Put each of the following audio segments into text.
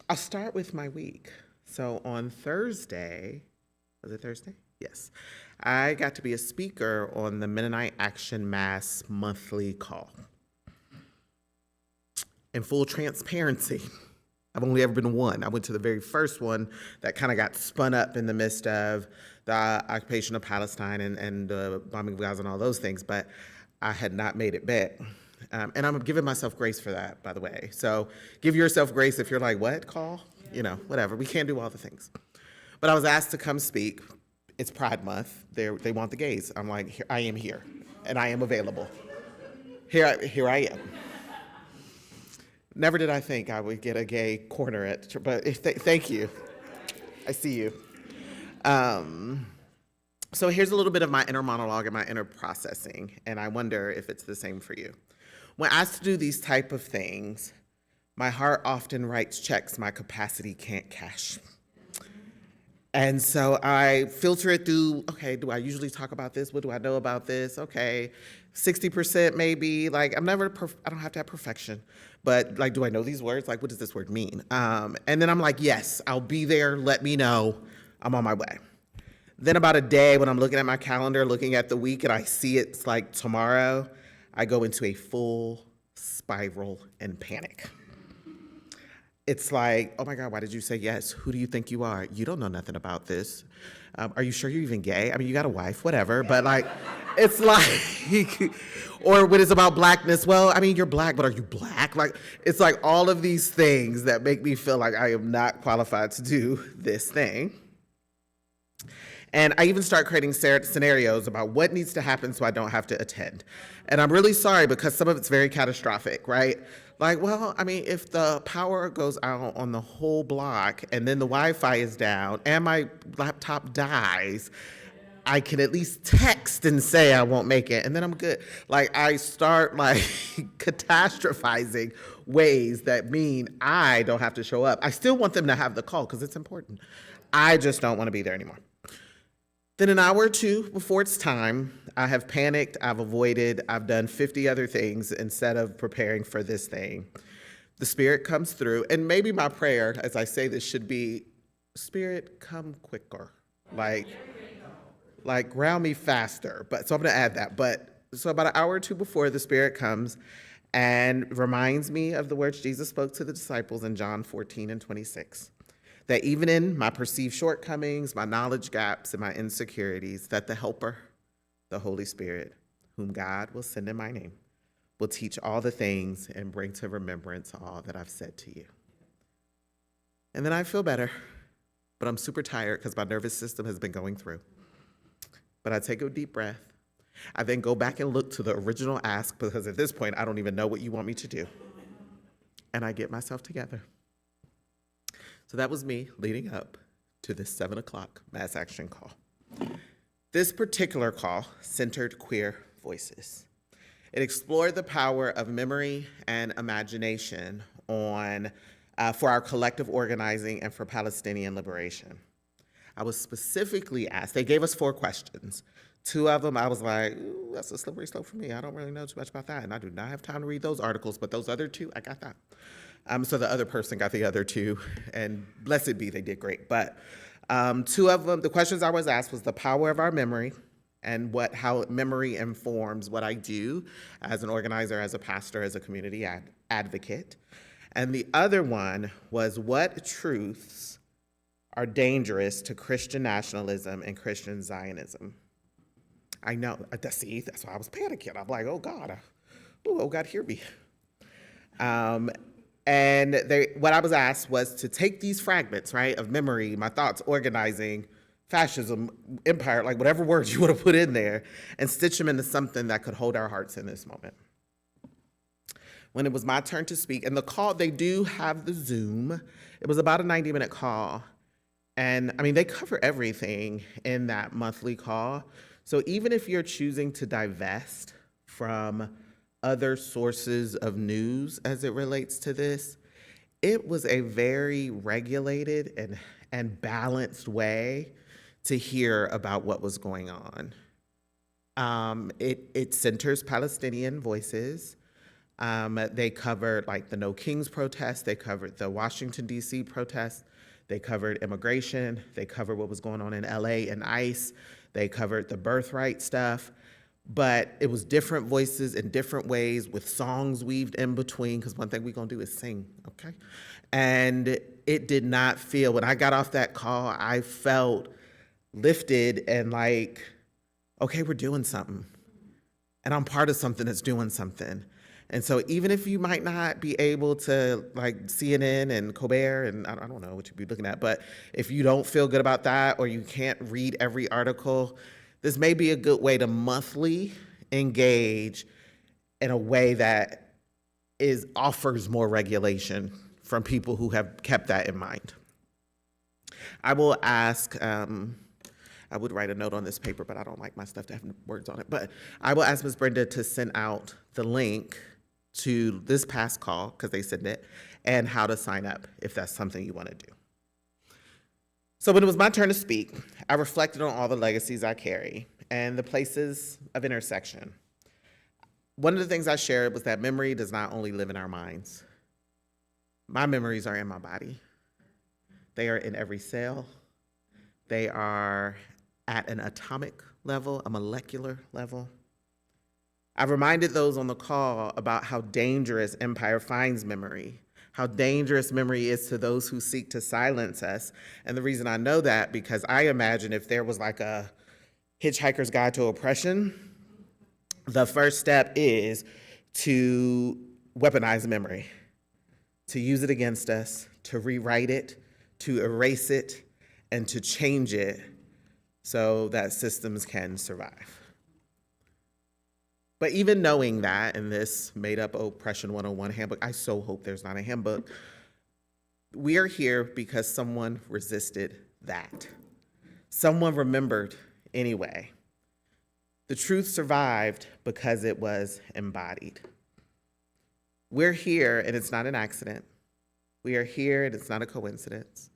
I'll start with my week. So on Thursday, was it Thursday? Yes. I got to be a speaker on the Mennonite Action Mass monthly call. In full transparency, I've only ever been to one. I went to the very first one that kind of got spun up in the midst of the occupation of Palestine and the bombing of Gaza and all those things, but I had not made it back. And I'm giving myself grace for that, by the way. So give yourself grace if you're like, what, call? You know, whatever. We can't do all the things. But I was asked to come speak. It's Pride Month. They want the gays. I'm like, here, I am here, and I am available. Here I am. Never did I think I would get a gay corner at, but thank you. I see you. So here's a little bit of my inner monologue and my inner processing, and I wonder if it's the same for you. When asked to do these type of things, my heart often writes checks my capacity can't cash. And so I filter it through, okay, do I usually talk about this? What do I know about this? Okay, 60% maybe, like I don't have to have perfection, but like, do I know these words? Like, what does this word mean? And then I'm like, yes, I'll be there, let me know, I'm on my way. Then about a day when I'm looking at my calendar, looking at the week and I see it's like tomorrow, I go into a full spiral and panic. It's like, oh my God, why did you say yes? Who do you think you are? You don't know nothing about this. Are you sure you're even gay? I mean, you got a wife, whatever, but like, it's like, or when it's about blackness, well, I mean, you're black, but are you black? Like, it's like all of these things that make me feel like I am not qualified to do this thing. And I even start creating scenarios about what needs to happen so I don't have to attend. And I'm really sorry because some of it's very catastrophic, right? Like, well, I mean, if the power goes out on the whole block and then the Wi-Fi is down and my laptop dies, I can at least text and say I won't make it, and then I'm good. Like, I start like catastrophizing ways that mean I don't have to show up. I still want them to have the call because it's important. I just don't want to be there anymore. Then an hour or two before it's time, I have panicked, I've avoided, I've done 50 other things instead of preparing for this thing. The Spirit comes through, and maybe my prayer, as I say this, should be, Spirit, come quicker. Like ground me faster. But so I'm gonna add that. But so about an hour or two before, the Spirit comes and reminds me of the words Jesus spoke to the disciples in John 14:26. That even in my perceived shortcomings, my knowledge gaps, and my insecurities, that the Helper, the Holy Spirit, whom God will send in my name, will teach all the things and bring to remembrance all that I've said to you. And then I feel better, but I'm super tired because my nervous system has been going through. But I take a deep breath. I then go back and look to the original ask because at this point, I don't even know what you want me to do. And I get myself together. So that was me leading up to this 7 o'clock mass action call. This particular call centered queer voices. It explored the power of memory and imagination for our collective organizing and for Palestinian liberation. I was specifically asked, they gave us 4 questions. 2 of them, I was like, ooh, that's a slippery slope for me. I don't really know too much about that. And I do not have time to read those articles, but those other 2, I got that. So the other person got the other 2, and blessed be, they did great. But 2 of them, the questions I was asked was the power of our memory and how memory informs what I do as an organizer, as a pastor, as a community advocate. And the other one was what truths are dangerous to Christian nationalism and Christian Zionism. I know, that's why I was panicking. I'm like, oh God, hear me. And what I was asked was to take these fragments, right, of memory, my thoughts, organizing, fascism, empire, like whatever words you want to put in there, and stitch them into something that could hold our hearts in this moment. When it was my turn to speak, and the call, they do have the Zoom. It was about a 90-minute call. And I mean, they cover everything in that monthly call. So even if you're choosing to divest from other sources of news as it relates to this, it was a very regulated and balanced way to hear about what was going on. It centers Palestinian voices. They covered like the No Kings protest. They covered the Washington, D.C. protest. They covered immigration. They covered what was going on in L.A. and ICE. They covered the birthright stuff. But it was different voices in different ways with songs weaved in between, because one thing we're going to do is sing, okay? And it did not feel, when I got off that call, I felt lifted and like, okay, we're doing something. And I'm part of something that's doing something. And so even if you might not be able to, like CNN and Colbert, and I don't know what you'd be looking at, but if you don't feel good about that or you can't read every article, this may be a good way to monthly engage in a way that offers more regulation from people who have kept that in mind. I will ask, I would write a note on this paper, but I don't like my stuff to have words on it. But I will ask Ms. Brenda to send out the link to this past call, because they sent it, and how to sign up if that's something you want to do. So when it was my turn to speak, I reflected on all the legacies I carry and the places of intersection. One of the things I shared was that memory does not only live in our minds. My memories are in my body. They are in every cell. They are at an atomic level, a molecular level. I've reminded those on the call about how dangerous empire finds memory, how dangerous memory is to those who seek to silence us. And the reason I know that, because I imagine if there was like a Hitchhiker's Guide to Oppression, the first step is to weaponize memory, to use it against us, to rewrite it, to erase it, and to change it so that systems can survive. But even knowing that in this made-up Oppression 101 handbook, I so hope there's not a handbook, we are here because someone resisted that. Someone remembered anyway. The truth survived because it was embodied. We're here, and it's not an accident. We are here, and it's not a coincidence.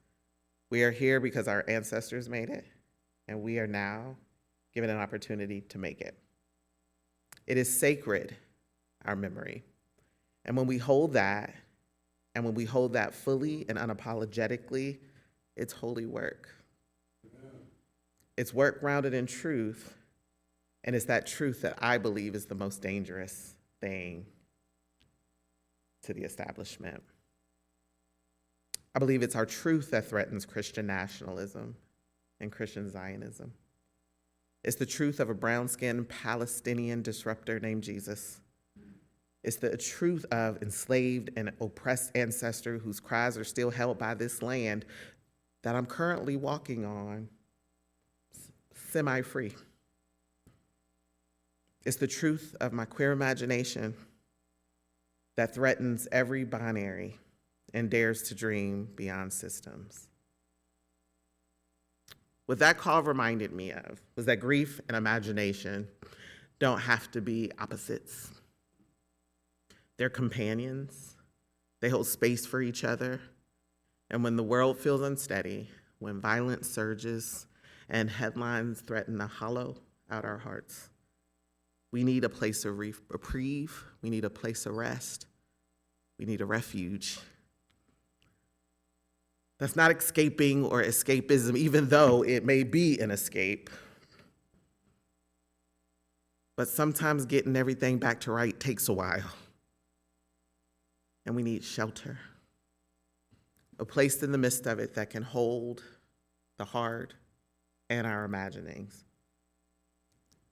We are here because our ancestors made it, and we are now given an opportunity to make it. It is sacred, our memory. And when we hold that, and when we hold that fully and unapologetically, it's holy work. It's work grounded in truth, and it's that truth that I believe is the most dangerous thing to the establishment. I believe it's our truth that threatens Christian nationalism and Christian Zionism. It's the truth of a brown-skinned Palestinian disruptor named Jesus. It's the truth of enslaved and oppressed ancestor whose cries are still held by this land that I'm currently walking on semi-free. It's the truth of my queer imagination that threatens every binary and dares to dream beyond systems. What that call reminded me of was that grief and imagination don't have to be opposites. They're companions. They hold space for each other. And when the world feels unsteady, when violence surges and headlines threaten to hollow out our hearts, we need a place of reprieve. We need a place of rest. We need a refuge. That's not escaping or escapism, even though it may be an escape. But sometimes getting everything back to right takes a while. And we need shelter, a place in the midst of it that can hold the heart and our imaginings.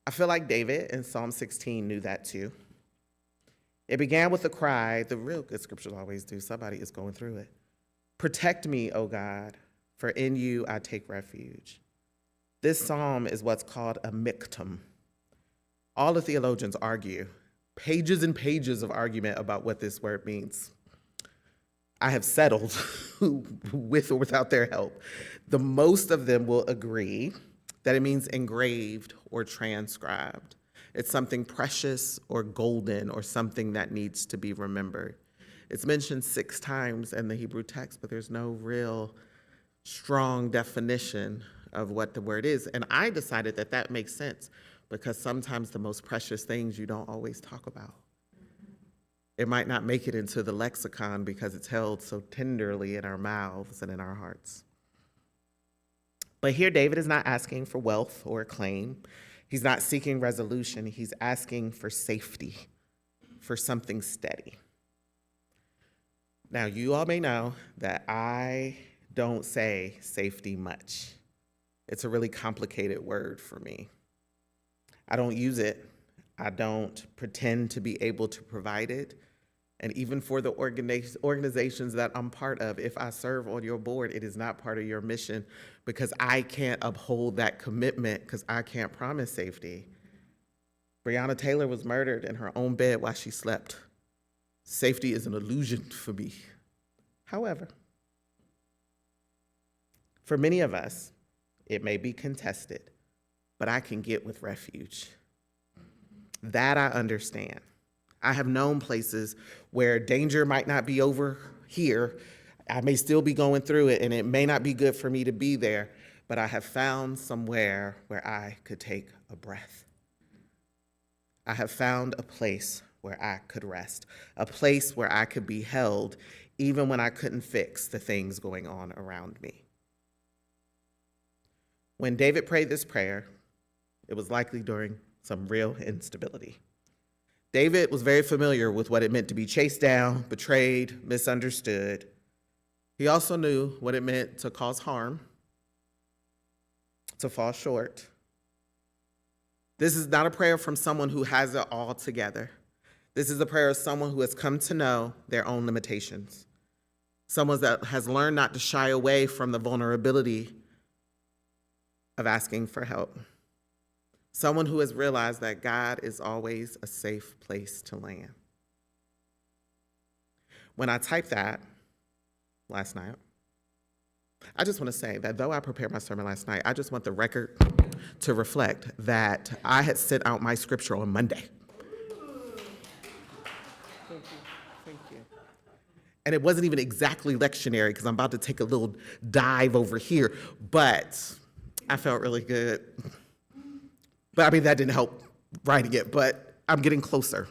I feel like David in Psalm 16 knew that too. It began with a cry. The real good scriptures always do. Somebody is going through it. Protect me, O God, for in you I take refuge. This psalm is what's called a miktam. All the theologians argue, pages and pages of argument about what this word means. I have settled with or without their help. The most of them will agree that it means engraved or transcribed. It's something precious or golden or something that needs to be remembered. It's mentioned 6 times in the Hebrew text, but there's no real strong definition of what the word is. And I decided that that makes sense because sometimes the most precious things you don't always talk about. It might not make it into the lexicon because it's held so tenderly in our mouths and in our hearts. But here, David is not asking for wealth or acclaim. He's not seeking resolution. He's asking for safety, for something steady. Now, you all may know that I don't say safety much. It's a really complicated word for me. I don't use it. I don't pretend to be able to provide it. And even for the organizations that I'm part of, if I serve on your board, it is not part of your mission because I can't uphold that commitment because I can't promise safety. Breonna Taylor was murdered in her own bed while she slept. Safety is an illusion for me. However, for many of us, it may be contested, but I can get with refuge. That I understand. I have known places where danger might not be over here. I may still be going through it, and it may not be good for me to be there, but I have found somewhere where I could take a breath. I have found a place where I could rest, a place where I could be held, even when I couldn't fix the things going on around me. When David prayed this prayer, it was likely during some real instability. David was very familiar with what it meant to be chased down, betrayed, misunderstood. He also knew what it meant to cause harm, to fall short. This is not a prayer from someone who has it all together. This is a prayer of someone who has come to know their own limitations, someone that has learned not to shy away from the vulnerability of asking for help. Someone who has realized that God is always a safe place to land. When I typed that last night, I just want to say that though I prepared my sermon last night, I just want the record to reflect that I had sent out my scripture on Monday. Thank you. And it wasn't even exactly lectionary because I'm about to take a little dive over here, but I felt really good. But I mean, that didn't help writing it, but I'm getting closer.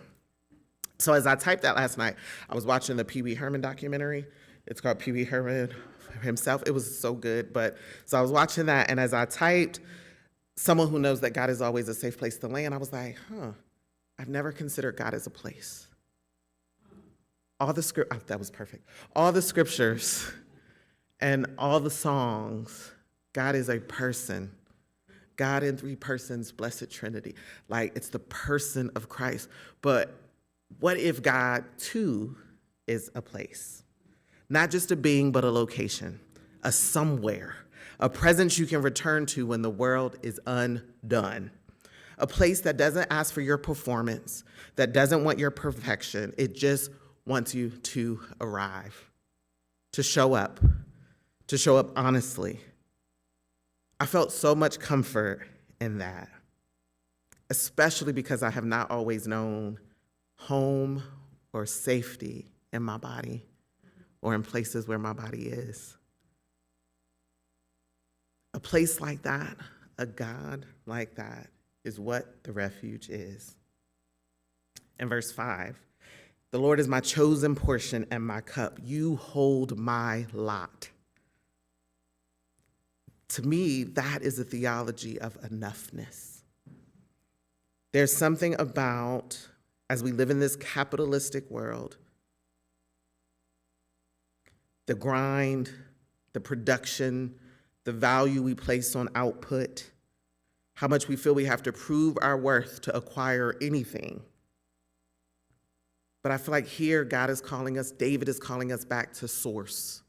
So as I typed that last night, I was watching the Pee Wee Herman documentary. It's called Pee Wee Herman himself. It was so good. So I was watching that, and as I typed, someone who knows that God is always a safe place to land, I was like, I've never considered God as a place. That was perfect. All the scriptures and all the songs, God is a person. God in three persons, blessed Trinity. Like, it's the person of Christ. But what if God, too, is a place? Not just a being, but a location, a somewhere, a presence you can return to when the world is undone. A place that doesn't ask for your performance, that doesn't want your perfection. It just wants you to arrive, to show up honestly. I felt so much comfort in that, especially because I have not always known home or safety in my body or in places where my body is. A place like that, a God like that, is what the refuge is. In verse 5, the Lord is my chosen portion and my cup. You hold my lot. To me, that is a theology of enoughness. There's something about, as we live in this capitalistic world, the grind, the production, the value we place on output, how much we feel we have to prove our worth to acquire anything. But I feel like here God is calling us, David is calling us back to source.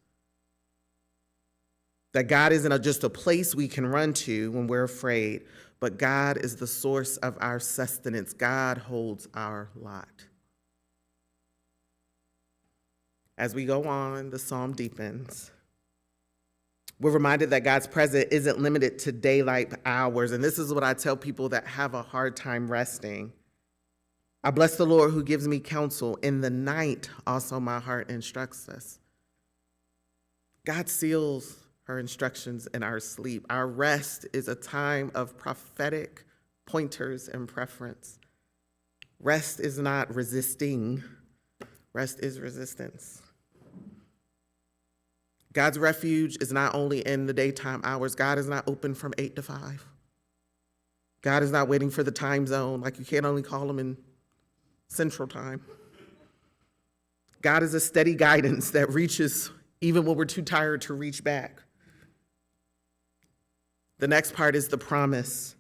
That God isn't just a place we can run to when we're afraid, but God is the source of our sustenance. God holds our lot. As we go on, the psalm deepens. We're reminded that God's presence isn't limited to daylight hours, and this is what I tell people that have a hard time resting. I bless the Lord who gives me counsel. In the night, also my heart instructs us. God seals her instructions in our sleep. Our rest is a time of prophetic pointers and preference. Rest is not resisting. Rest is resistance. God's refuge is not only in the daytime hours. God is not open from 8 to 5. God is not waiting for the time zone, like you can't only call him in Central Time. God is a steady guidance that reaches even when we're too tired to reach back. The next part is the promise.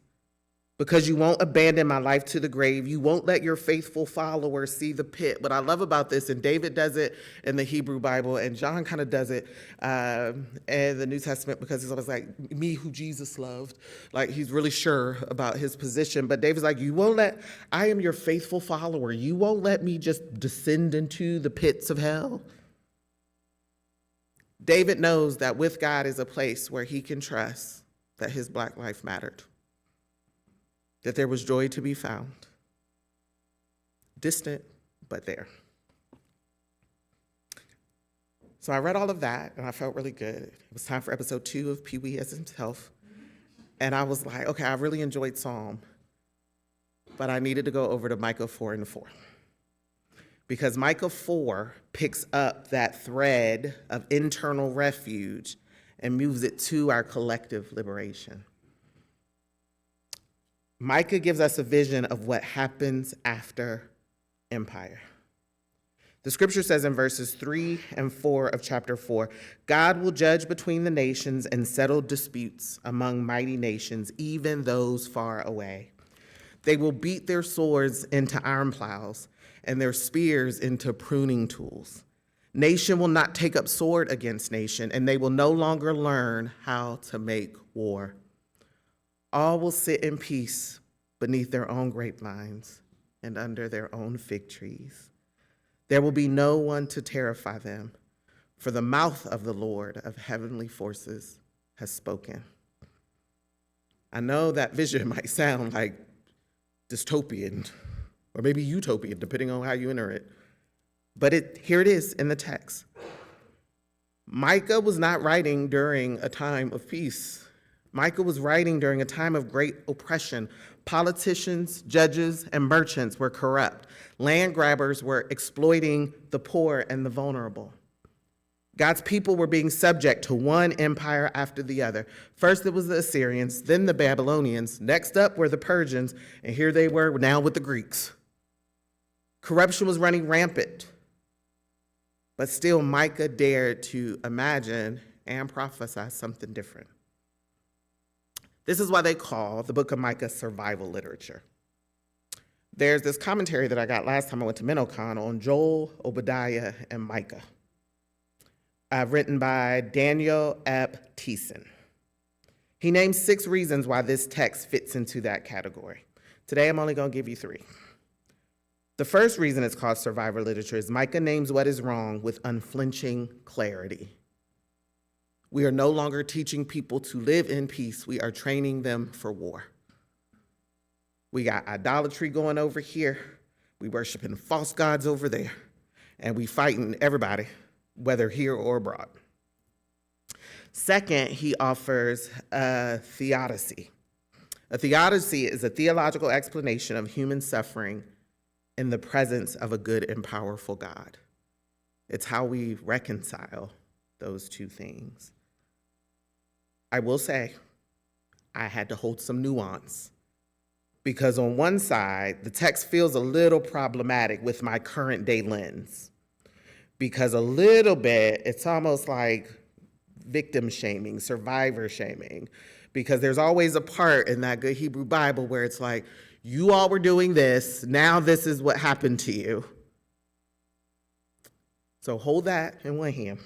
Because you won't abandon my life to the grave, you won't let your faithful followers see the pit. What I love about this, and David does it in the Hebrew Bible, and John kind of does it in the New Testament, because he's always like, me who Jesus loved. Like, he's really sure about his position. But David's like, I am your faithful follower. You won't let me just descend into the pits of hell. David knows that with God is a place where he can trust that his Black life mattered, that there was joy to be found. Distant, but there. So I read all of that, and I felt really good. It was time for episode 2 of Pee Wee as himself. And I was like, okay, I really enjoyed Psalm, but I needed to go over to Micah 4:4. Because Micah 4 picks up that thread of internal refuge and moves it to our collective liberation. Micah gives us a vision of what happens after empire. The scripture says in verses 3 and 4 of chapter 4, God will judge between the nations and settle disputes among mighty nations, even those far away. They will beat their swords into iron plows and their spears into pruning tools. Nation will not take up sword against nation, and they will no longer learn how to make war. All will sit in peace beneath their own grapevines and under their own fig trees. There will be no one to terrify them, for the mouth of the Lord of heavenly forces has spoken. I know that vision might sound like dystopian, or maybe utopian, depending on how you enter it. But here it is in the text. Micah was not writing during a time of peace. Micah was writing during a time of great oppression. Politicians, judges, and merchants were corrupt. Land grabbers were exploiting the poor and the vulnerable. God's people were being subject to one empire after the other. First it was the Assyrians, then the Babylonians. Next up were the Persians, and here they were now with the Greeks. Corruption was running rampant. But still, Micah dared to imagine and prophesy something different. This is why they call the book of Micah survival literature. There's this commentary that I got last time I went to MinnoCon on Joel, Obadiah, and Micah, written by Daniel Ep Thiessen. He names 6 reasons why this text fits into that category. Today, I'm only going to give you 3. The first reason it's called survivor literature is Micah names what is wrong with unflinching clarity. We are no longer teaching people to live in peace. We are training them for war. We got idolatry going over here. We worshiping false gods over there. And we fighting everybody, whether here or abroad. Second, he offers a theodicy. A theodicy is a theological explanation of human suffering in the presence of a good and powerful God. It's how we reconcile those two things. I will say, I had to hold some nuance, because on one side, the text feels a little problematic with my current day lens, because a little bit, it's almost like victim shaming, survivor shaming, because there's always a part in that good Hebrew Bible where it's like, you all were doing this, now this is what happened to you. So hold that in one hand.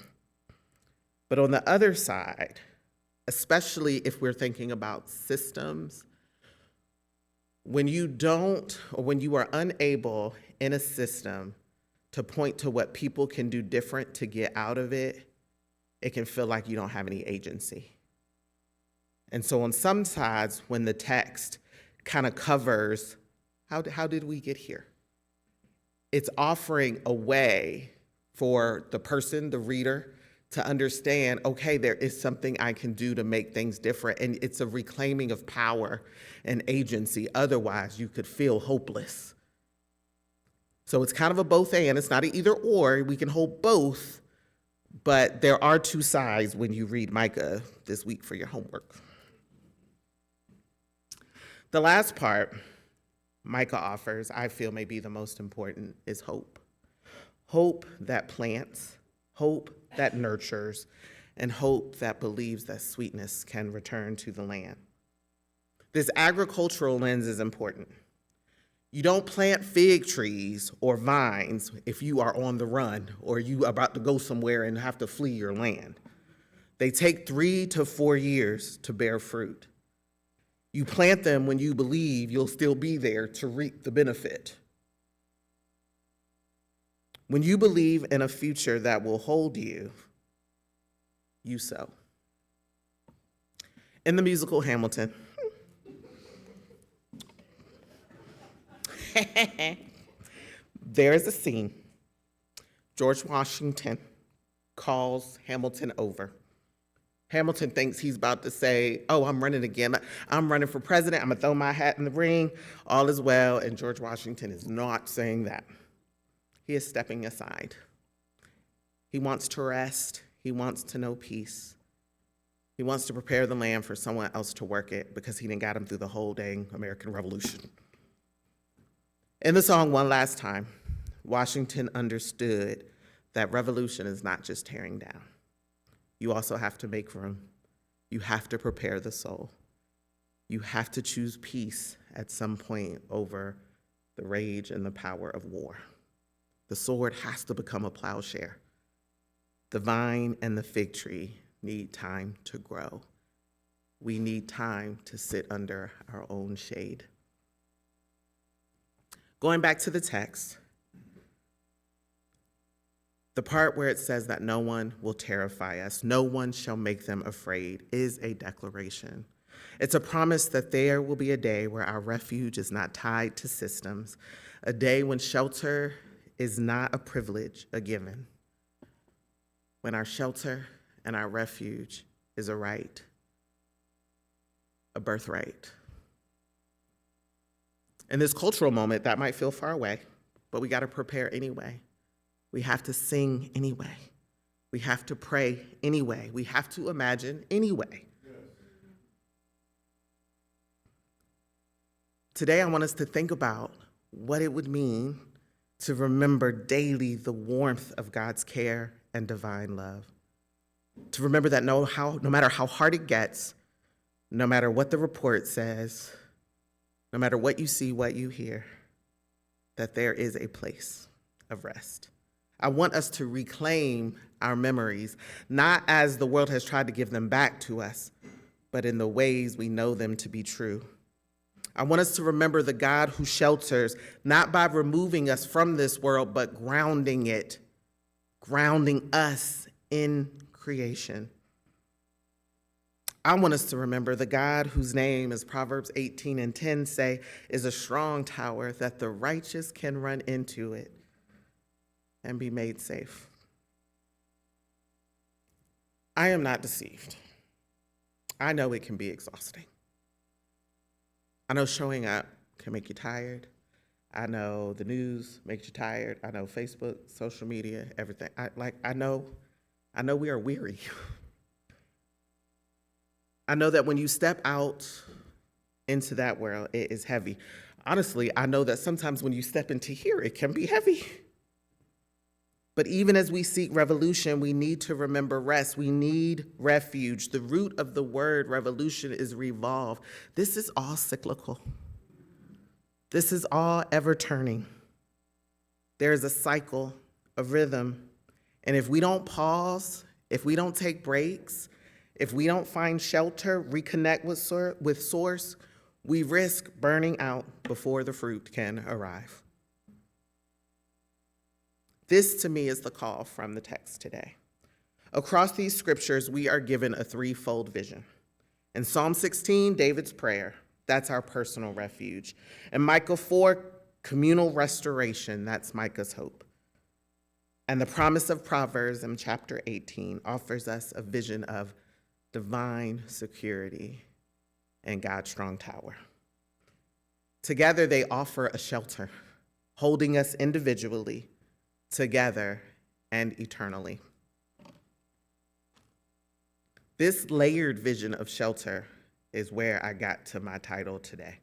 But on the other side, especially if we're thinking about systems, when you don't, or when you are unable in a system to point to what people can do different to get out of it, it can feel like you don't have any agency. And so on some sides, when the text kind of covers, how did we get here? It's offering a way for the person, the reader, to understand, okay, there is something I can do to make things different. And it's a reclaiming of power and agency. Otherwise, you could feel hopeless. So it's kind of a both and. It's not an either or. We can hold both, but there are two sides when you read Micah this week for your homework. The last part Micah offers, I feel may be the most important, is hope. Hope that plants, hope that nurtures, and hope that believes that sweetness can return to the land. This agricultural lens is important. You don't plant fig trees or vines if you are on the run or you are about to go somewhere and have to flee your land. They take 3 to 4 years to bear fruit. You plant them when you believe you'll still be there to reap the benefit. When you believe in a future that will hold you, you sow. In the musical Hamilton, there is a scene. George Washington calls Hamilton over. Hamilton thinks he's about to say, oh, I'm running again. I'm running for president. I'm going to throw my hat in the ring. All is well. And George Washington is not saying that. He is stepping aside. He wants to rest. He wants to know peace. He wants to prepare the land for someone else to work it because he didn't got him through the whole dang American Revolution. In the song One Last Time, Washington understood that revolution is not just tearing down. You also have to make room. You have to prepare the soul. You have to choose peace at some point over the rage and the power of war. The sword has to become a plowshare. The vine and the fig tree need time to grow. We need time to sit under our own shade. Going back to the text, the part where it says that no one will terrify us, no one shall make them afraid, is a declaration. It's a promise that there will be a day where our refuge is not tied to systems, a day when shelter is not a privilege, a given, when our shelter and our refuge is a right, a birthright. In this cultural moment, that might feel far away, but we got to prepare anyway. We have to sing anyway. We have to pray anyway. We have to imagine anyway. Today, I want us to think about what it would mean to remember daily the warmth of God's care and divine love. To remember that no matter how hard it gets, no matter what the report says, no matter what you see, what you hear, that there is a place of rest. I want us to reclaim our memories, not as the world has tried to give them back to us, but in the ways we know them to be true. I want us to remember the God who shelters, not by removing us from this world, but grounding us in creation. I want us to remember the God whose name, as Proverbs 18:10 say, is a strong tower that the righteous can run into it and be made safe. I am not deceived. I know it can be exhausting. I know showing up can make you tired. I know the news makes you tired. I know Facebook, social media, everything. I know we are weary. I know that when you step out into that world, it is heavy. Honestly, I know that sometimes when you step into here, it can be heavy. But even as we seek revolution, we need to remember rest. We need refuge. The root of the word revolution is revolve. This is all cyclical. This is all ever turning. There is a cycle, a rhythm. And if we don't pause, if we don't take breaks, if we don't find shelter, reconnect with source, we risk burning out before the fruit can arrive. This, to me, is the call from the text today. Across these scriptures, we are given a threefold vision. In Psalm 16, David's prayer, that's our personal refuge. In Micah 4, communal restoration, that's Micah's hope. And the promise of Proverbs in chapter 18 offers us a vision of divine security and God's strong tower. Together, they offer a shelter, holding us individually, together, and eternally. This layered vision of shelter is where I got to my title today.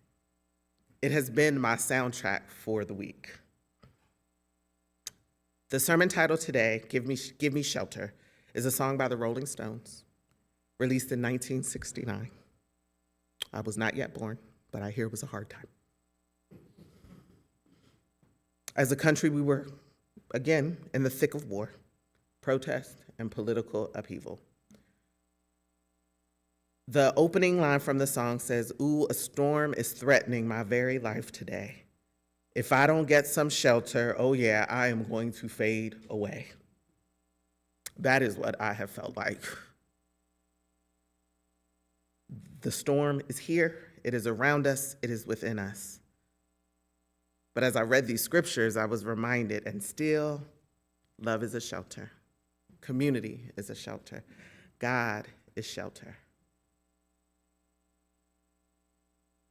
It has been my soundtrack for the week. The sermon title today, Give Me Shelter, is a song by the Rolling Stones, released in 1969. I was not yet born, but I hear it was a hard time. As a country, we were, again, in the thick of war, protest, and political upheaval. The opening line from the song says, "Ooh, a storm is threatening my very life today. If I don't get some shelter, oh yeah, I am going to fade away." That is what I have felt like. The storm is here, it is around us, it is within us. But as I read these scriptures, I was reminded, and still, love is a shelter. Community is a shelter. God is shelter.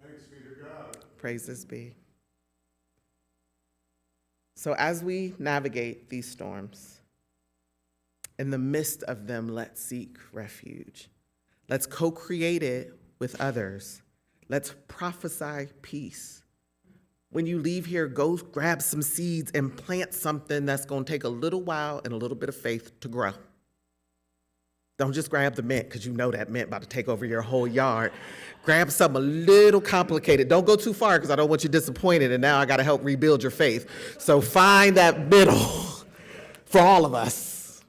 Thanks be to God. Praises be. So as we navigate these storms, in the midst of them, let's seek refuge. Let's co-create it with others. Let's prophesy peace. When you leave here, go grab some seeds and plant something that's going to take a little while and a little bit of faith to grow. Don't just grab the mint because you know that mint about to take over your whole yard. Grab something a little complicated. Don't go too far because I don't want you disappointed and now I got to help rebuild your faith. So find that middle for all of us.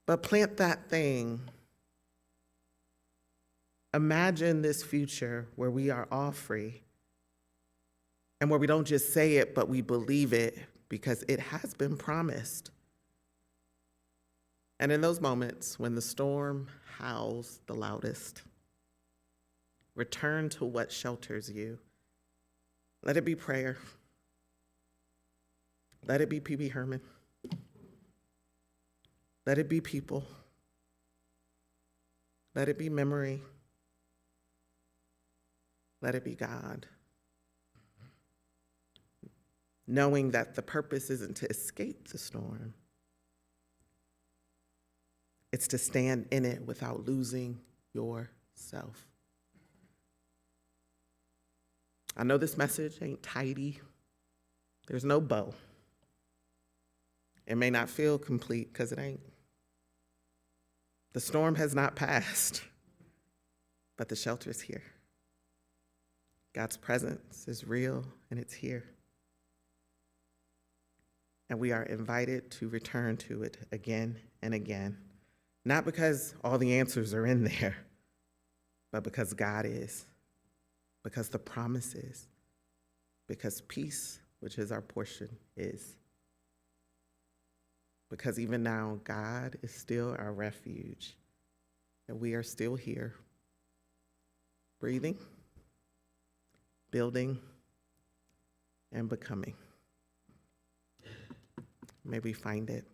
But plant that thing. Imagine this future where we are all free and where we don't just say it, but we believe it because it has been promised. And in those moments when the storm howls the loudest, return to what shelters you. Let it be prayer. Let it be P.B. Herman. Let it be people. Let it be memory. Let it be God. Knowing that the purpose isn't to escape the storm, it's to stand in it without losing yourself. I know this message ain't tidy. There's no bow. It may not feel complete because it ain't. The storm has not passed, but the shelter is here. God's presence is real and it's here. And we are invited to return to it again and again. Not because all the answers are in there, but because God is, because the promise is, because peace, which is our portion, is. Because even now, God is still our refuge, and we are still here, breathing, building, and becoming. May we find it.